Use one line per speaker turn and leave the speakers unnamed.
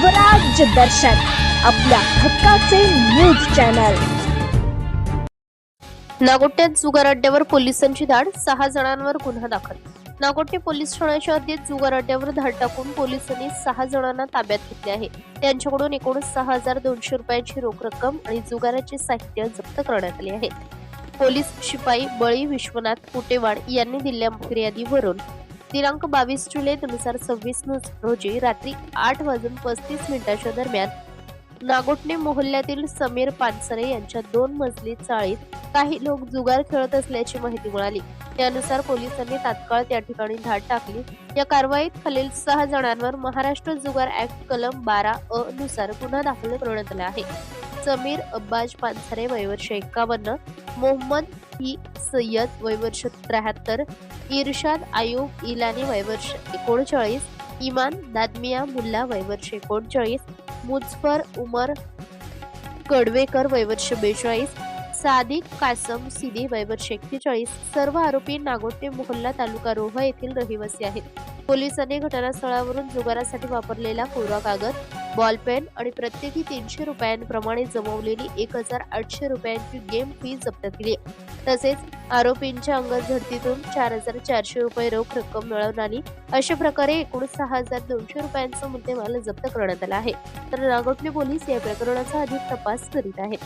स्वराज्य दर्शन आपल्या हक्काचे न्यूज चॅनल।
नागोट्यात जुगार अड्ड्यावर पोलिसांची धाड, 6 जणांवर गुन्हा दाखल। नागोटे पोलीस ठाण्याच्या हद्दीत जुगार अड्ड्यावर धाड टाकून पोलिसांनी 6 जणांना ताब्यात घेतले आहे। त्यांच्याकडून एकूण 6,200 रुपयांची रोख रक्कम आणि जुगाराचे साहित्य जप्त करण्यात आले आहे। पोलीस शिपाई बळी विश्वनाथ कुटेवाड यांनी दिलेल्या फिर्यादीवरून दिनांक 22 जुलै 2026 रोजी रात्री 8:35 दरम्यान नागोटणे मोहल्ल्यातील समीर पानसरे यांच्या 2 मजली चाळीत काही लोक जुगार खेळत असल्याची माहिती मिळाली। त्यानुसार पोलिसांनी तात्काळ त्या ठिकाणी धाड टाकली। या कारवाईत खालील 6 जणांवर महाराष्ट्र जुगार ऍक्ट कलम 12A नुसार गुन्हा दाखल करण्यात आला आहे। समीर अब्बाज पानसरे वय वर्ष 51, मोहम्मद ही सय्यद वय वर्ष 73, इरशाद आयुब इलानी वय वर्ष 39, इमान दादमिया मुल्ला वय वर्ष 39, मुजफर उमर कडवेकर वय वर्ष 42, सादिक कासम सिदी वय वर्ष 41, सर्व आरोपी नागोटे मोहल्ला तालुका रोहा येथील रहिवासी आहेत। पोलिसांनी घटनास्थळावरून जुगारासाठी वापरलेला कोरा कागद, बॉलपेन आणि प्रत्येकी 300 रुपयांप्रमाणे जमवलेली 1,800 रुपयांची गेम फी जप्त केली। तसेच आरोपींच्या अंगद झडतीतून 4,400 रुपये रोख रक्कम मिळवून आली। अशा प्रकारे एकूण 6,200 रुपयांचा मुद्देमाल जप्त करण्यात आला आहे। तर नागोटणे पोलीस या प्रकरणाचा अधिक तपास करीत आहेत।